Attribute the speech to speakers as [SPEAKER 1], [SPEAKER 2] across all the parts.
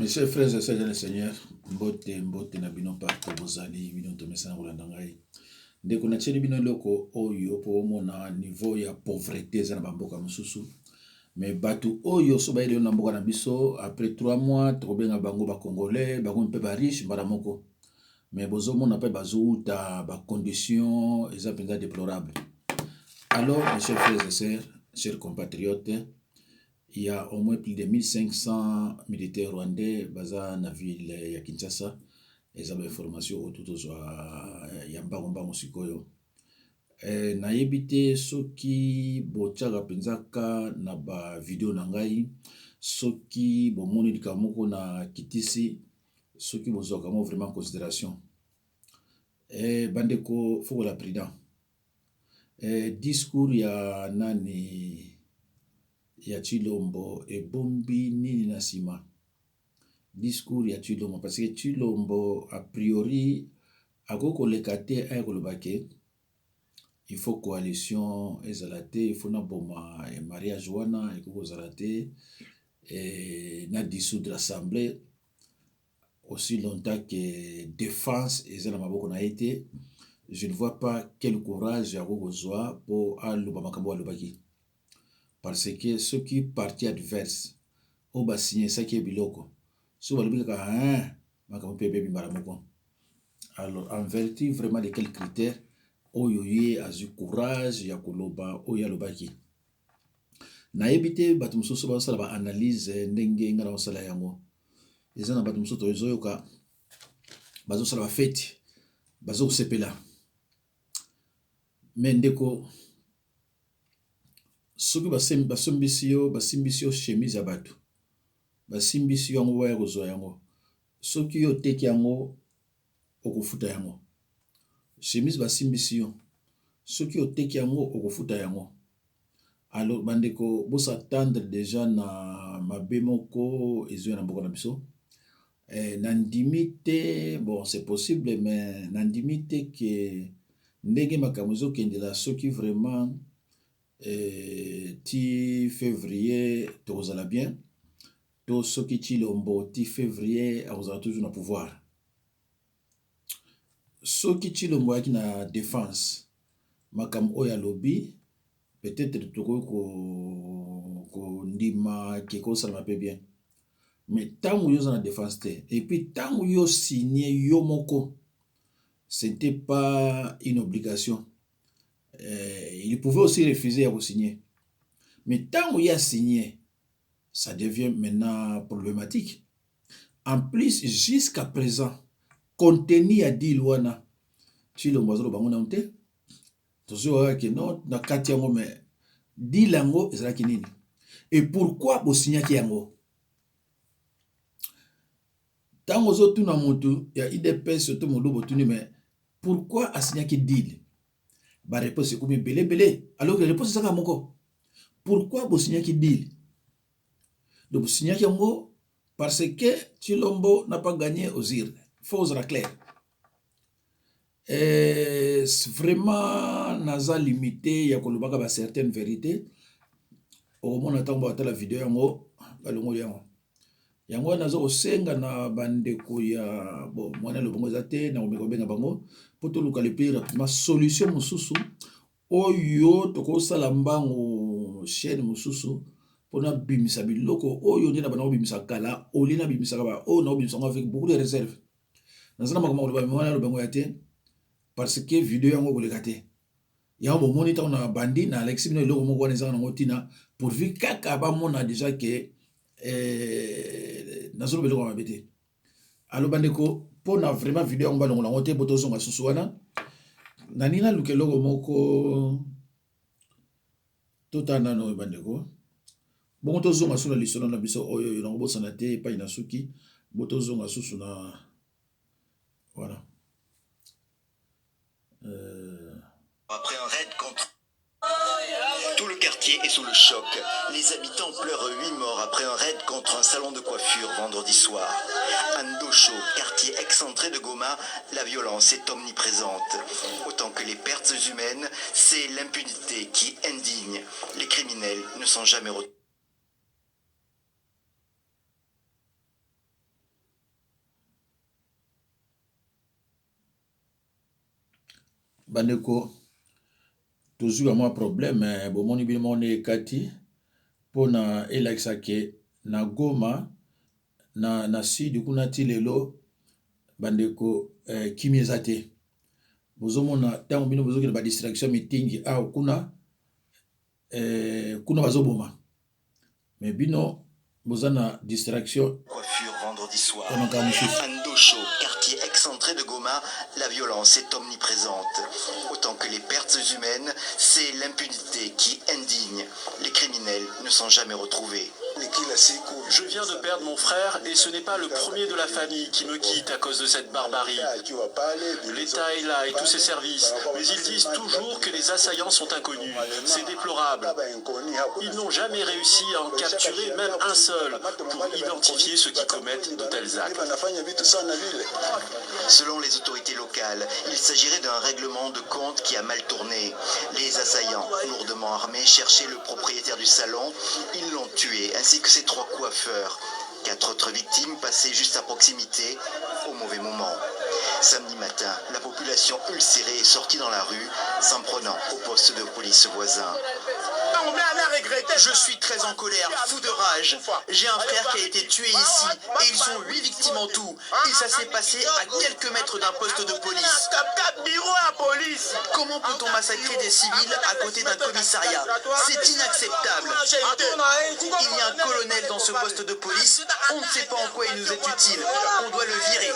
[SPEAKER 1] chers frères et sœurs dans le Seigneur, mbote na bino partout bozali bino tomesana kolanda ngai. Ndeko na tieli bino loko oyo po mona niveau ya pauvreté za na bamboka mosusu. Mais batu oyo so bayele na mboka na biso après 3 mois tokobenga bango ba congolais, bango mpe ba riche mbala moko. Mais bozo mona pe bazouta ba conditions eza penza déplorable. Alors mes chers frères et sœurs, chers compatriotes, il y a au moins plus de 1500 militaires rwandais baza na ville ya Kinshasa. Ils ont information autour de yamba ngomba musikoyo. Na yebite soki bochaka penzaka na ba video na ngai, soki bomoni likamoko na kitisi, soki bozoka mo vraiment considération. Bandeko faut la prudent. Discours ya nani ya Chilombo e bombi nini na sima. Discours ya Chilombo parce que Chilombo a priori akoko lekate ay kolobake il faut coalition ezalate il faut na boma e mariage wana ekoko zalate et na dissoudre l'assemblée aussi longtemps que défense ezala maboko na été. Je ne vois pas quel courage akoko zwa pour aloba makambo alobaki. Parce que ceux qui parti adverse au ba signé ça qui est biloko so balobi kaka makambo pe bebi mbala moko. Alors en vertu vraiment de quels critères oyo ye azu courage ya koloba oyo alobaki na yebite bato mosusu basala ba analyse ndenge ngana basala yango eza na bato mosusu tozoyoka bazosala ba fete bazosepela mais ndeko soki basimbisi yo chemise ya bato basimbisi yango waya kozwa yango soki yo teki yango okofuta yango chemise basimbisi yo soki yo teki yango okofuta yango. Alors bandeko bosa attendre déjà na mabe moko ezwe na mboka na biso nandimi te bon c'est possible mais nandimi te ke ndenge makambo ezokendela soki vraiment ti février tokozala bien to soki Chilombo ti février akozala toujours na pouvoir. Soki Chilombo yaki na défense makambo oyo alobi peut-être ko ndima ke ko salama pe bien. Mais tango yo za na défense te et puis tango yo signé yo moko c'était pas une obligation. Il pouvait aussi refuser à signer. Mais tant où il a signé, ça devient maintenant problématique. En plus, jusqu'à présent, contenu a dit Luana, tu le moiseau bango na unte, toujours que non, na kati yango mais dit lango ezala kinini. Et pourquoi bo signer ki yango? Tango zo tuna mutu ya IDPS surtout modo botuni mais pourquoi a signé ki deal? Ba réponse est comme belé alors que la réponse c'est ça moko. Pourquoi vous signez qui dit? Donc vous signez qui yango parce que Chilombo n'a pas gagné aux îles. Faut être clair. Vraiment naza limité ya kolobaka ba certaines vérités. Au moins attend ba la vidéo yango balongo yango. Yango nazo osenga na bandeko ya bon mwana lobongo zate na obekobenga bango poto luka le rapidement solution mosusu oyo tokosala mbango chaîne mosusu pona bimisa biloko oyo ndena bana bimisa kala olina bimisa ba o na bimisa avec beaucoup de réserve nazana makoma ko ba mwana lobongo yate parce que vidéo yango kolekate yango bomoni ta na bandi na Alexis bino eloko moko wana ezanga nango tina pourvu kaka ba mona déjà que nazolo beloko mabete. Alors bandeko pona vraiment vidéo ngba longo nango te botozonga susu wana nanina lukeloko moko totana no bandeko bongo tozonga suna lisolo na biso oyo nango bosana te pa ina suki botozonga susu na voilà.
[SPEAKER 2] Après un raid contre... Tout le quartier est sous le choc. Les habitants pleurent 8 morts après un raid contre un salon de coiffure vendredi soir. À Ndosho, quartier excentré de Goma, la violence est omniprésente. Autant que les pertes humaines, c'est l'impunité qui indigne. Les criminels ne sont jamais retenus.
[SPEAKER 1] bandeko tozwi mwa problème bomoni bino ne ekati pona elakisa ke na Goma na sud kuna ti lelo bandeko kimi eza te bozomona ntango bino bozokende ba distraction meeting awa kuna kuna bazoboma mais bino boza na distraction
[SPEAKER 2] coiffure vendredi soir. Andosho, quartier excentré de Goma, la violence est omniprésente. Autant que les pertes humaines, c'est l'impunité qui indigne. Les criminels ne sont jamais retrouvés.
[SPEAKER 3] Je viens de perdre mon frère et ce n'est pas le premier de la famille qui me quitte à cause de cette barbarie. L'État est là et tous ses services, mais ils disent toujours que les assaillants sont inconnus. C'est déplorable. Ils n'ont jamais réussi à en capturer même un seul pour identifier ceux qui commettent de tels actes.
[SPEAKER 2] Selon les autorités locales, il s'agirait d'un règlement de compte qui a mal tourné. Les assaillants, lourdement armés, cherchaient le propriétaire du salon. Ils l'ont tué, ainsi que ses 3 coiffeurs. 4 autres victimes passaient juste à proximité, au mauvais moment. Samedi matin, la population ulcérée est sortie dans la rue, s'en prenant au poste de police voisin.
[SPEAKER 4] Je suis très en colère, fou de rage. J'ai un frère qui a été tué ici et ils sont 8 victimes en tout. Et ça s'est passé à quelques mètres d'un poste de police. Comment peut-on massacrer des civils à côté d'un commissariat? C'est inacceptable. Il y a un colonel dans ce poste de police. On ne sait pas en quoi il nous est utile. On doit le virer.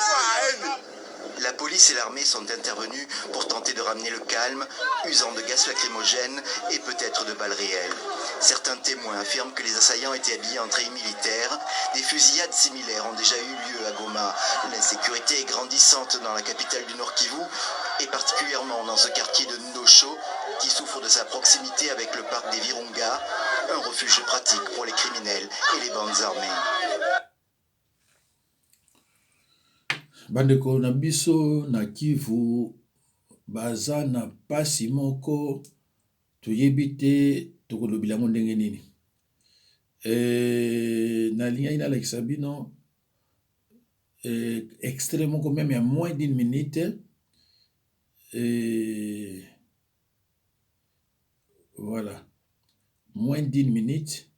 [SPEAKER 2] La police et l'armée sont intervenus pour tenter de ramener le calme, usant de gaz lacrymogène et peut-être de balles réelles. Certains témoins affirment que les assaillants étaient habillés en treillis militaires. Des fusillades similaires ont déjà eu lieu à Goma. L'insécurité est grandissante dans la capitale du Nord Kivu et particulièrement dans ce quartier de Ndosho qui souffre de sa proximité avec le parc des Virunga, un refuge pratique pour les criminels et les bandes armées.
[SPEAKER 1] bandeko na biso na Kivu baza na pasi moko toyebi te tokolobela yango ndenge nini. Nalingai nalakisa bino extrait moko même ya moins d'une minute voilà moins d'une minute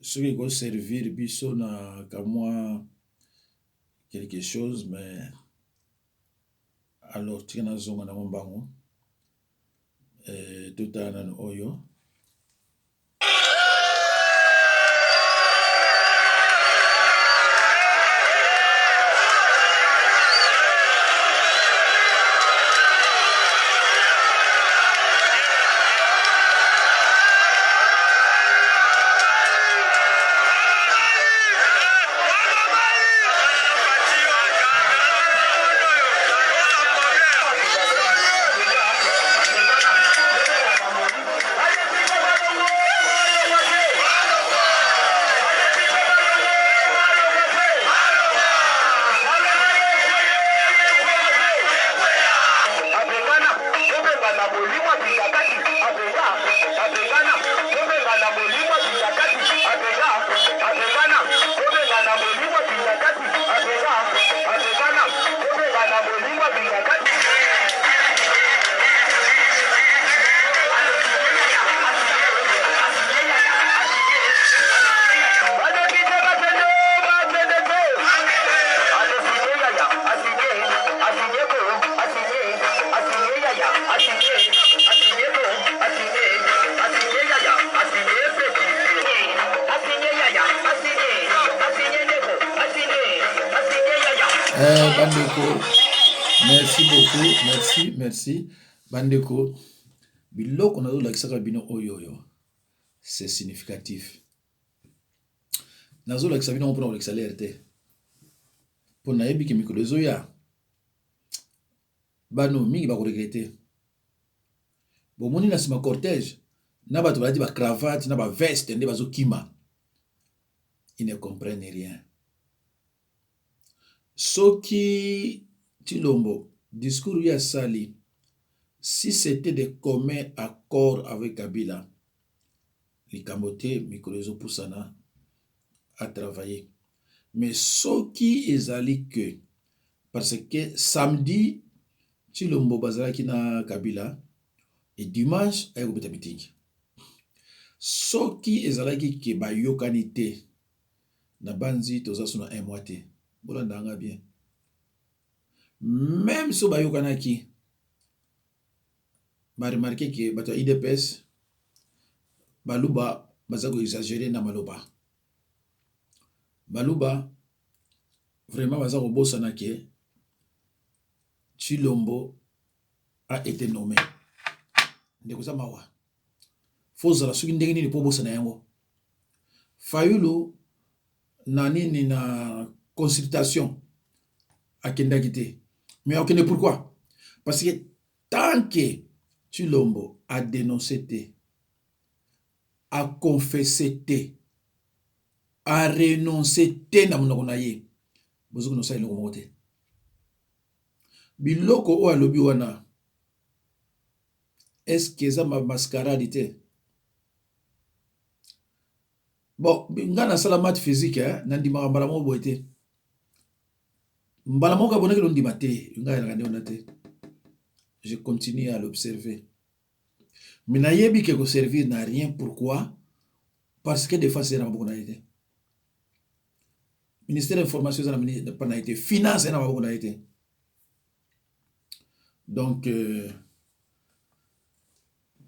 [SPEAKER 1] soki ekoservir biso na kamwa quelque chose, mais alors tika nazonga nango mbango totala nano oyo bandeko, merci beaucoup, merci bandeko. Biloko nazolakisaka bino oyo c'est significatif. Nazolakisa bino mpona kolekisa lere te mpo nayebi ke mikolo ezoya bano mingi bakoregrete. Bomoni na nsima cortège na bato balati bacravate na baveste nde bazokima. Ils ne comprennent rien. Soki Tshilombo, discours ya sali, si c'était de commun accord avec Kabila, Likamote, Mikolezo Poussana a travaillé. Mais soki ezali que, parce que samedi, Chilombo bazalaki na Kabila et dimanche aye kobeta meeting. Soki ezalaki ke bayokani te na banzi toza suna un mois te. Bolanda nga bien. Même so bayokanaki ba remarqué que bato IDPS baluba bazako exagérer na maloba. Baluba vraiment bazako bosana ke Chilombo a été nommé. Ndeko za mawa. Foza la soki ndenge nini po bosana yango. Fayulu na nini na consultation akendaki te. Mais okende pourquoi? Parce que tant que Chilombo a dénoncé te, a confessé te, a renoncé te na monoko na ye, bozuko no sa iloko moko te. Biloko o alobi wana, est-ce que ça ma mascarade te? Bon, nga na sala math physique, na ndimaka mbala moko boye te. Mbala moko abonaki lo ndima te, nga na kande ona te. Je continue à l'observer. Mais nayebi ke ko servir n'a rien. Pourquoi? Parce que des fois c'est na maboko na été. Ministère de l'information n'a pas été. Finance n'a pas été. Donc,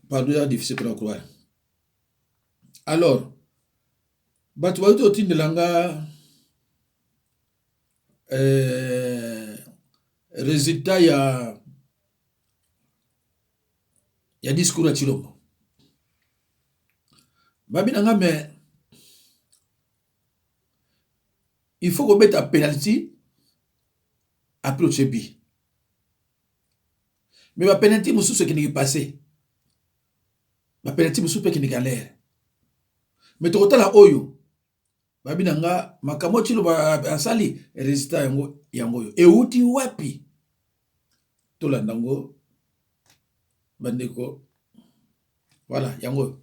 [SPEAKER 1] pardon, difficile pour croire. Alors, batu ba uto tinde langa résultat ya discours à Chilombo. Babi nanga mais il faut qu'on mette un penalty après le Chebi. Mais ma penalty moussou ce qui n'est pas passé. Ma penalty moussou pe qui n'est qu'à l'air. Mais tu la oyo. Babi nanga makamo Chilo ba sali résultat yango yo. E uti wapi? To la ndango bandeko. Voilà, yango.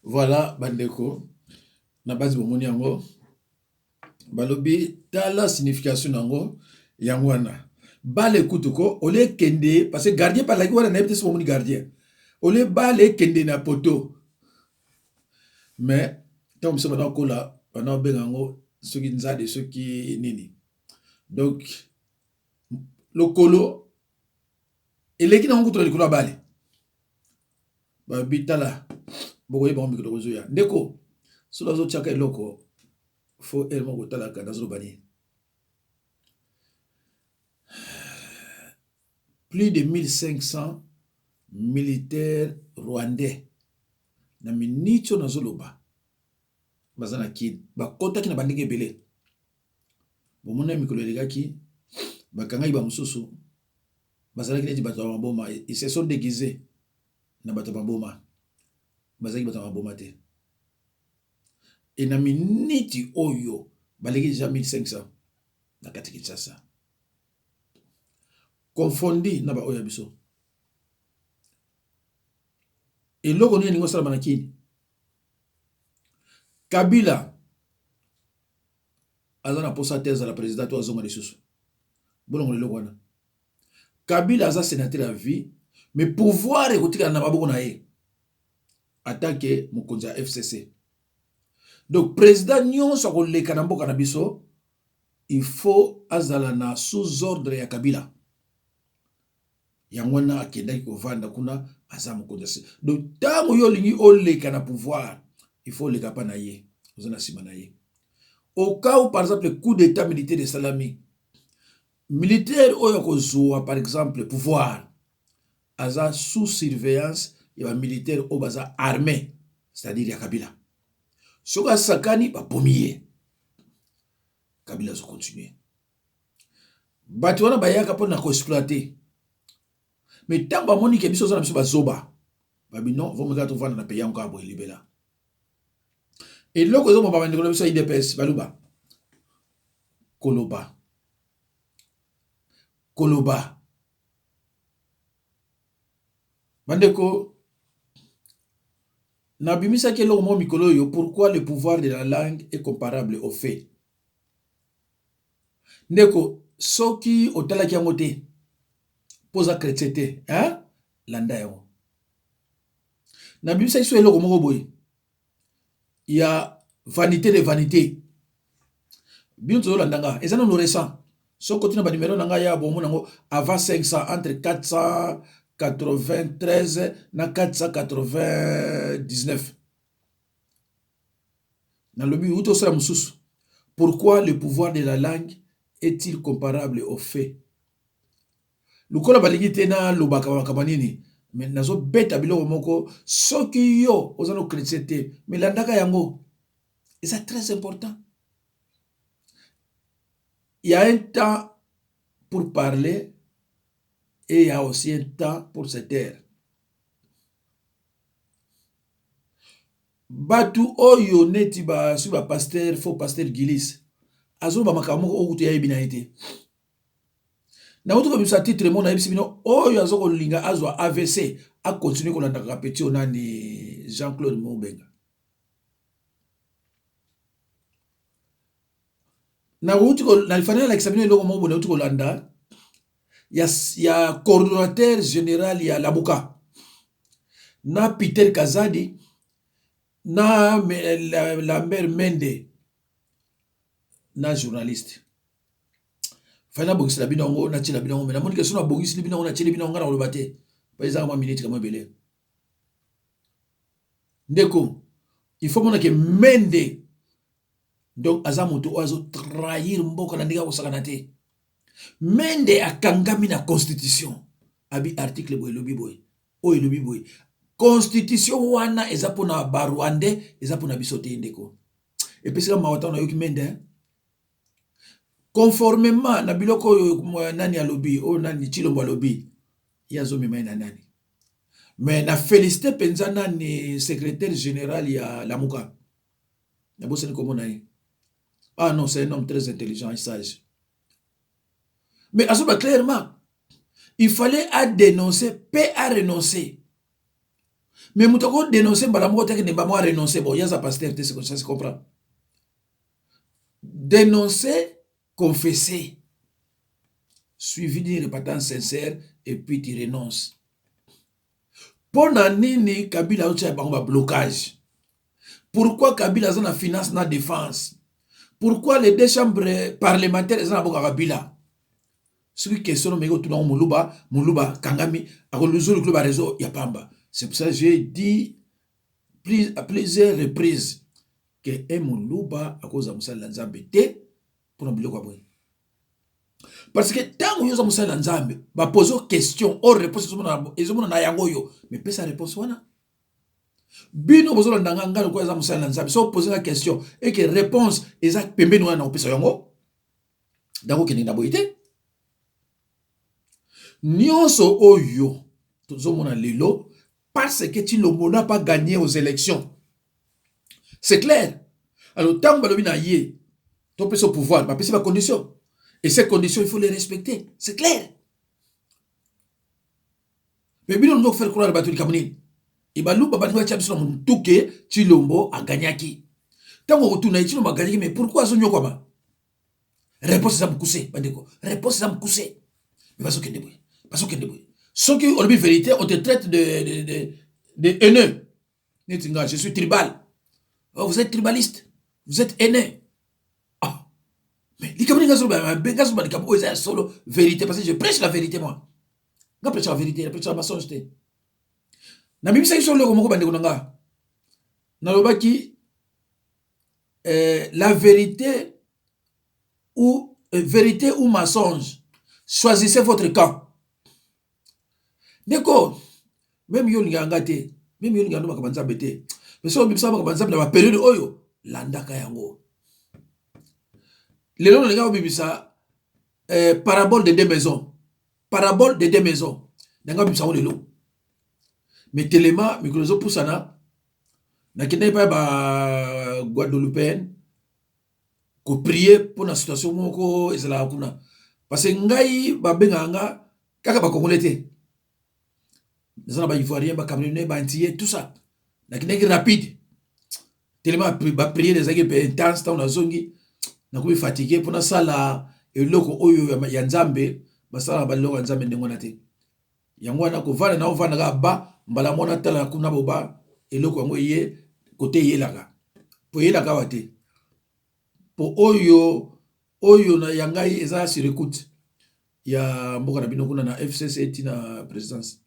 [SPEAKER 1] Voilà, bandeko. Na base bomoni yango. Balobi, tala signification yango. Yangwana. Bale kutuko, ole kende, parce que gardien par la guerre, n'a pas été gardien. Ole bale kende na poto. Mais, tant que ça va dans là, pendant bengango, ceux qui nous a de ceux qui nini. Donc, le colo, et les qui n'ont pas de colo bale. Bitala. Bokoye ba mbi ko zoya ndeko solo zo chaka eloko fo elmo ko tala ka dazo bani plus de 1500 militaires rwandais na minicho na zoloba bazana ki ba kontaki na bandenge belé bomona mikolo elegaki bakanga iba mususu bazana ki neti bato ba boma ils se sont déguisés na bato ba boma bazaki batama bomate et na miniti oyo baleki déjà 1500 na kati Kinshasa confondi na ba oya biso et loko nini ngo sala manakini Kabila azana posa thèse à la présidente to azonga lisusu bolongo lelo wana Kabila aza sénateur à vie mais pouvoir ekotika na maboko na ye attaqué Mokonza FCC. Donc, président Nyon Sokole Kanambo Kanabiso, il faut azalana sous ordre ya Kabila. Yangwana akendaki ko vanda kuna aza Mokonza. Donc, tango yo lingi ole kana pouvoir, il faut le capa na ye ozana sima na ye. Au cas où par exemple le coup d'état militaire de Salami militaire oyo kozwa par exemple le pouvoir aza sous surveillance ya militaire oyo baza armé, c'est-à-dire ya Kabila. Soka sakani ba pomier Kabila zo continuer. Batu wana bayaka pona ko exploiter. Mais tant ba moni ke biso za na biso bazoba. Babi non, vous me gâteau vendre na pays encore boy libéla. Et loko zo mo ba ndeko biso IDPS baluba. Koloba. Koloba. Bandeko Nabimisa ke lo mo mikolo yo, pourquoi le pouvoir de la langue est comparable au fait. Ndeko soki otala ki ngote posa chrétienté, hein? Landa yo. Nabimisa iso eloko moko boy. Il y a vanité de vanité. Bien to landanga, ezana no récent. So continue ba numéro nanga ya bon nango avant 500 entre 493 na 499. Dans le but où ça mususu. Pourquoi le pouvoir de la langue est-il comparable au fait? Lukola balingi tena lobaka bakabanini. Mais nazo beta biloko moko soki yo ozano chrétienté mais landaka yango. Et c'est très important. Il y a un temps pour parler et il y a aussi un temps pour se taire. Batu oyo neti ba su ba pasteur faux pasteur Gilis. Azo ba makamoko okutu ya ebina ite. Na utu ko bisa titre mona ebisi bino oyo azo ko linga azwa AVC a continuer ko landa ka petit onani Jean-Claude Moubenga. Na utu ko na ifanya la examiner loko mo bona utu ko landa ya coordonnateur général ya Labuka na Peter Kazadi na Lambert Mende na journaliste fana bongisi la binongo na tila binongo na moni ke sona bongisi binongo na tila binongo na lobate pa eza ma minute kama belé ndeko il faut mona ke Mende donc azamoto ozo trahir mboka na ndika ko sakana te. Mende akangami na constitution abi article boy lobi boy oyo lobi boy constitution wana eza pona barwande eza pona bisote ndeko et puis ça mawata na yoki Mende conformément na biloko oyo nani alobi o nani Chilombo alobi yazo mema na nani mais na félicité penza nani secrétaire général ya Lamuka na bosse ni komona ye. Ah non, c'est un homme très intelligent et sage. Mais clairement, il fallait à dénoncer, paix à renoncer. Mais moutako dénoncer, balamote que ne pas moi renoncer. Bon, il y a ça pasteur, ça se comprend. Dénoncer, confesser, suivi d'une repentance sincère, et puis tu renonces. Pendant nini Kabila a un blocage. Pourquoi Kabila a une finance na défense? Pourquoi les deux chambres parlementaires sont à Kabila? Ce qui est question, mais tout le monde Muluba, Kangami, à le club à réseau, Yapamba. C'est pour ça que j'ai dit à plusieurs reprises que un Muluba à cause de Moussa Lanzambe pour nous bloquer. Parce que tant que nous avons Moussa Lanzambe, va poser question, or réponse, ils ont na yangoyo, mais pas sa réponse wana. Bino bozo ndanga ngalo kwa za Moussa Lanzambe, so poser la question et que réponse exact pembe no na opesa yango. Dango keni na boité. Nyonso oyo tozomona lelo parce que Chilombo n'a pas gagné aux élections. C'est clair. Alors tant que balobina yé, ton peut au pouvoir, ma pas condition. Et ces conditions il faut les respecter. C'est clair. Mais bien on doit faire croire battu Cameroun. Et balou baba ni champion sur mon touké Chilombo a gagné qui. Tant que retourne Chilombo a gagné mais pourquoi son yokoma? Réponse ça me couser, bandeko. Réponse ça me couser. Mais parce que débrouille. Parce que débrouille. Ceux qui ont la vérité, on te traite de haineux. Je suis tribal. Oh, vous êtes tribaliste. Vous êtes haineux. Ah. Mais les Camerounais sont solo vérité parce que je prêche la vérité moi. Je prêche la vérité, je prêche la mensonge. Na mimi sa iso le komoko bande konanga. Na lobaki la vérité ou mensonge. Choisissez votre camp. Neko, même yo nganga te, même yo nganga makabanza bete. Mais so bibisa makabanza na ba période oyo landaka yango. Lelo nga bibisa parabole de 2 maisons. Parabole de 2 maisons. Nga bibisa lelo. Mais tellement mikrozo pusana na kende pa ba Guadeloupéenne ko prier pour la situation moko ezala kuna. Parce que ngai babenganga kaka ba congolais te. Nous ba ivoirien, ba camerounais, ba antillais, tout ça. Na kineki rapide. Tellement ba prier des agues intense ta na zongi na ko fatigué pour na sala eloko oyo ya nzambe ba sala ba loko nzambe ndengo na te. Yango na ko vana na ovana ga ba mbala mona tala kuna boba eloko yango ye côté yelaka. Po yelaka wate. Po oyo na yangai eza sur écoute. Ya mboka na bino kuna na FCC tina présidence.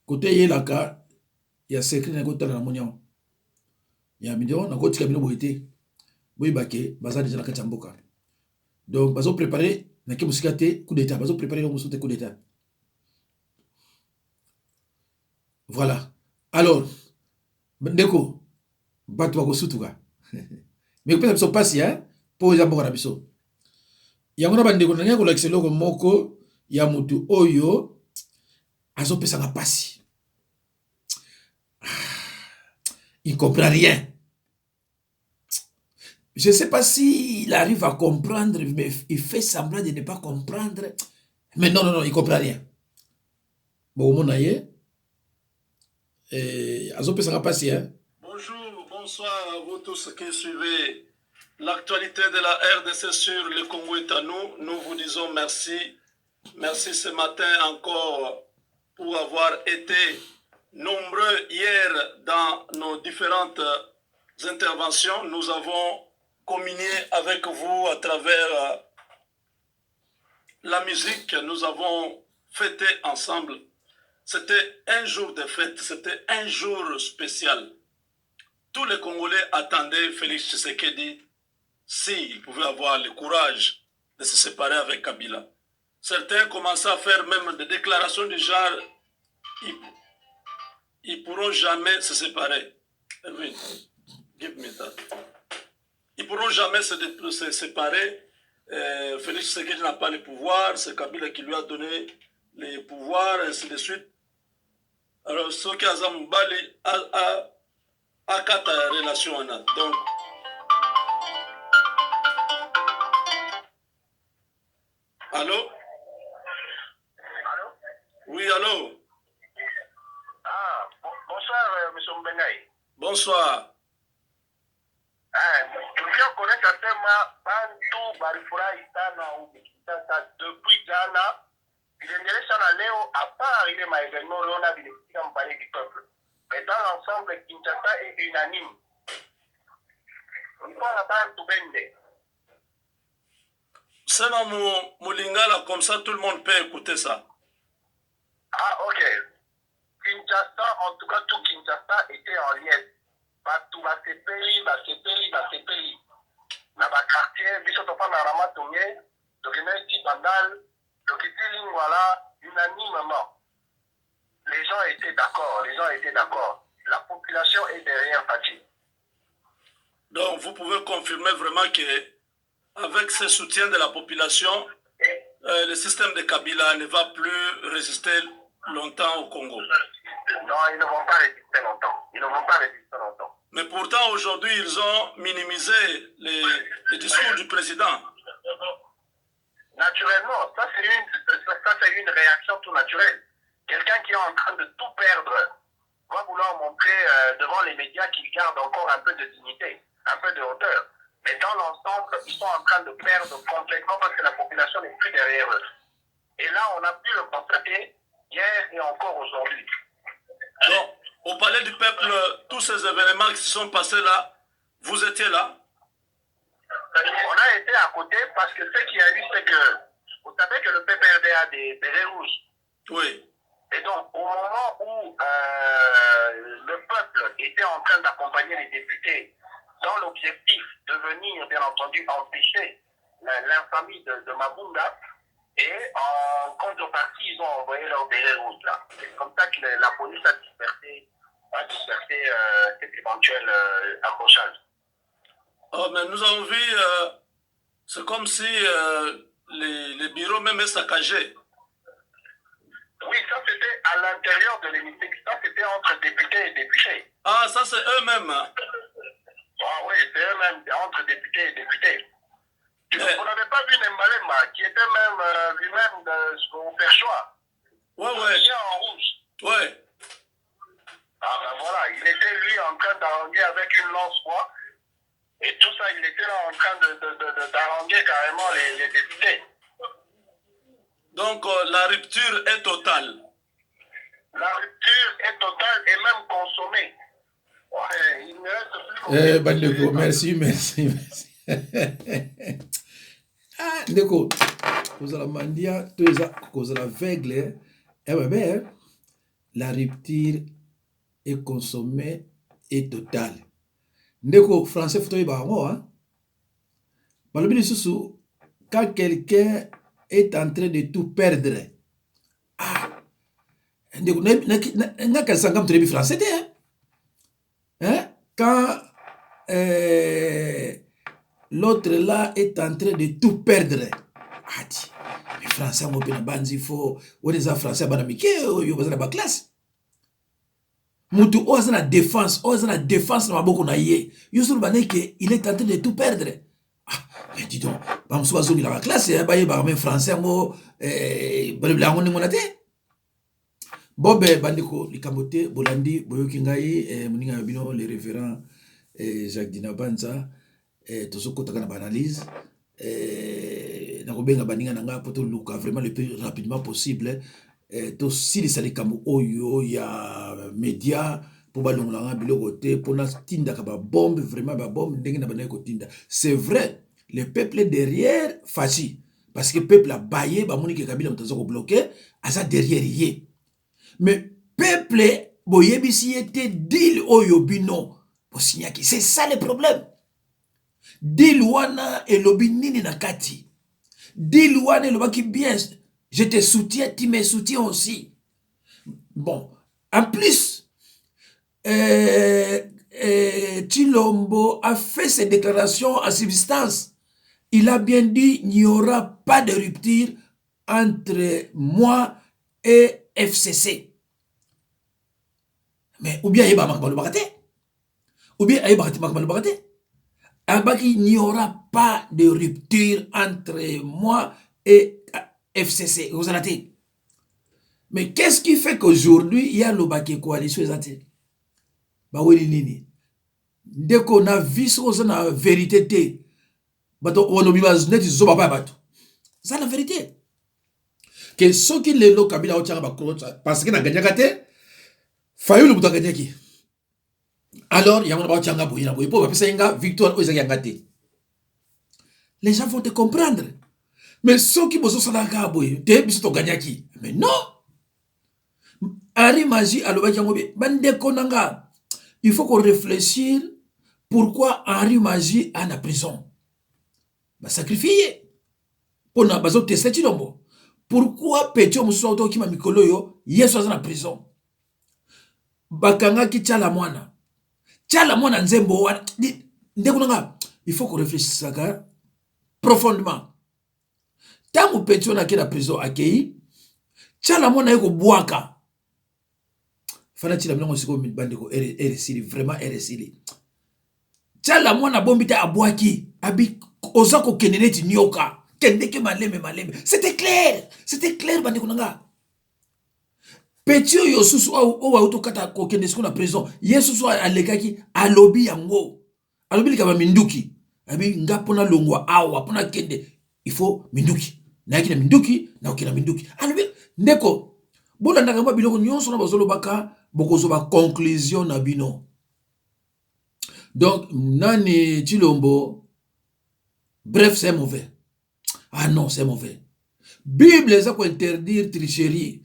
[SPEAKER 1] Côté yelaka ya secret na kotala na moniao. Ya million na kotika bino boité. Boy baké baza déjà na kati ya mboka. Donc bazo préparer na ke musika te coup d'état, bazo préparer le musu te coup d'état. Voilà. Alors ndeko bato ba kosutuka. Mais peut-être so passe hein pour ya mboka na biso. Yango na bandeko na ngako la seloko moko ya mutu oyo azopesa nga pasi. Il comprend rien. Je ne sais pas s'il arrive à comprendre, mais il fait semblant de ne pas comprendre. Mais non, il ne comprend rien. Bon, mon aïe,
[SPEAKER 5] bonjour, bonsoir à vous tous qui suivez l'actualité de la RDC sur le Congo est à nous. Nous vous disons merci. Merci ce matin encore pour avoir été nombreux hier dans nos différentes interventions. Nous avons communié avec vous à travers la musique. Nous avons fêté ensemble. C'était un jour de fête, c'était un jour spécial. Tous les Congolais attendaient Félix Tshisekedi s'il pouvait avoir le courage de se séparer avec Kabila. Certains commençaient à faire même des déclarations du genre ils ne pourront jamais se séparer. Give me that. Ils ne pourront jamais se séparer. Félix Tshisekedi n'a pas le pouvoir, c'est Kabila qui lui a donné les pouvoirs, ainsi de suite. Alors, ce qui a zambali a quatre relations. Donc, allô? Oui, allô?
[SPEAKER 6] Ah, bonsoir, M. Mbengaï.
[SPEAKER 5] Bonsoir.
[SPEAKER 6] Tulio connecta tema bantu barifurahi sana ukitata depuis jana iliendelea na leo hapa ile maendeleo unaona vilifika mpale du peuple. Mais dans l'ensemble Kinshasa est unanime. On parle à bantu bende.
[SPEAKER 5] C'est dans mon lingala, comme ça tout le monde peut écouter ça.
[SPEAKER 6] Ah, ok. Kinshasa, en tout cas tout Kinshasa était en liesse. Batu basepeli. Na ba quartier, biso topa na Ramatonge, Tokemeti Bandal, Lokitili voilà, unanimement. Les gens étaient d'accord. La population est derrière Fati.
[SPEAKER 5] Donc vous pouvez confirmer vraiment que avec ce soutien de la population, le système de Kabila ne va plus résister longtemps au Congo.
[SPEAKER 6] Non, ils ne vont pas résister longtemps.
[SPEAKER 5] Mais pourtant, aujourd'hui, ils ont minimisé les discours du président.
[SPEAKER 6] Naturellement, ça c'est une réaction tout naturelle. Quelqu'un qui est en train de tout perdre va vouloir montrer devant les médias qu'il garde encore un peu de dignité, un peu de hauteur. Mais dans l'ensemble, ils sont en train de perdre complètement parce que la population n'est plus derrière eux. Et là, on a pu le constater hier et encore aujourd'hui.
[SPEAKER 5] Donc, au palais du peuple, tous ces événements qui se sont passés là, vous étiez là?
[SPEAKER 6] On a été à côté parce que ce qu'il y a eu, c'est que vous savez que le PPRD a des bérets rouges.
[SPEAKER 5] Oui.
[SPEAKER 6] Et donc, au moment où le peuple était en train d'accompagner les députés dans l'objectif de venir, bien entendu, empêcher l'infamie de Mabunda. Et en contrepartie, ils ont envoyé leur délai route là. C'est comme ça que la police a dispersé cet éventuel accrochage.
[SPEAKER 5] Oh, mais nous avons vu, c'est comme si les bureaux même étaient saccagés.
[SPEAKER 6] Oui, ça c'était à l'intérieur de l'hémicycle. Ça c'était entre députés et députés.
[SPEAKER 5] Ah, ça c'est eux-mêmes.
[SPEAKER 6] Ah oui, c'est eux-mêmes, entre députés et députés. Vous n'avez pas vu Nembalemba, qui était même lui-même au perchoir.
[SPEAKER 5] Ouais.
[SPEAKER 6] En rouge.
[SPEAKER 5] Ouais.
[SPEAKER 6] Ah ben voilà, il était lui en train d'arranger avec une lance-poids. Et tout ça, il était là en train d'arranger carrément les députés.
[SPEAKER 5] Donc la rupture est totale.
[SPEAKER 6] La rupture est totale et même consommée. Ouais, il ne reste plus
[SPEAKER 1] Bandeko, merci. Ah, Ndeko, kozala mandia, toza kozala aveugle, la rupture est consommée et totale. Ndeko, français, faut y hein? Balobi lisusu, quand quelqu'un est en train de tout perdre, Ndeko, n'a qu'à s'engam très bien français, hein? Quand l'autre là est en train de tout perdre. Mais français, moi, ben banzi fo, on est en français, banamike, yo bazana ba classe. Mutu oza na défense na maboko na ye. Yo sur baneke, il est en train de tout perdre. Mais dis donc, ba mso bazongi la classe, ba ye ba même français mo balibla ngoni monate. Bobe bandiko likamote bolandi boyoki ngai muninga bino le révérend Jacques Dinabanza tozokotaka na analyse nakobenga baninga nanga poto luka vraiment le plus rapidement possible to silisa likambo oyo ya média pour balongolanga biloko te pona tindaka ba bombe vraiment ba bombe ndenge na banaye kotinda. C'est vrai, le peuple est derrière Fachi parce que peuple a baillé ba moni ke Kabila mutazo ko bloquer asa derrière yé. Mais peuple boyebisi était deal oyo bino posignaki. C'est ça le problème. Deal wana elobi nini na kati. Deal wana elobaki bien, je te soutiens, tu me soutiens aussi. Bon, en plus, Tshilombo a fait ses déclarations à substance. Il a bien dit il n'y aura pas de rupture entre moi et FCC. Mais ou bien ou bien il n'y aura pas de rupture entre moi et FCC. Vous en avez. Mais qu'est-ce qui fait qu'aujourd'hui il y a le baquet coalition? Dès qu'on a vu la vérité, c'est la vérité. Que ceux qui les lots Kabila parce que n'a gagné gâté, Fayou le bouton gagné qui. Alors il y a un bachanga bouillina bouille pour victoire aux gâté. Les gens vont te comprendre. Mais ceux qui bossent sur la gabouille, t'es biso gagné qui. Mais non. Ari Maji à l'obachangobi, bande konanga. Il faut qu'on réfléchisse pourquoi Henri Maji est en prison. Bah sacrifié. Pour n'a pas testé Tshilombo. Pourquoi Petio Moussouto qui m'a mikolo yo yeso en prison? Bakanga ki tchala mwana. Tchala mwana nzembo wana. Ndekunanga, il faut qu'on réfléchisse ça profondément. Tant que Petio na ki na prison akei, tchala mwana yeko boaka. Fana tila mlango siko bandeko RSili vraiment RSili. Tchala mwana bombita abwaki, abi ozako keneneti nyoka. C'était clair, bandeko nanga. Petio yo susu o auto kata ko kende siko na prison. Yesusu alekaki alobi yango. Alobi likaba minduki. Abi ngapona longwa awa pona kende. Il faut minduki. Na yaki na minduki, na okina minduki. Alobi ndeko bola ndaka mwa biloko nyonso na bazolo baka bokozo ba conclusion na bino. Donc nani Tshilombo, bref c'est mauvais. Ah non, c'est mauvais. Bible ça pour interdire tricherie.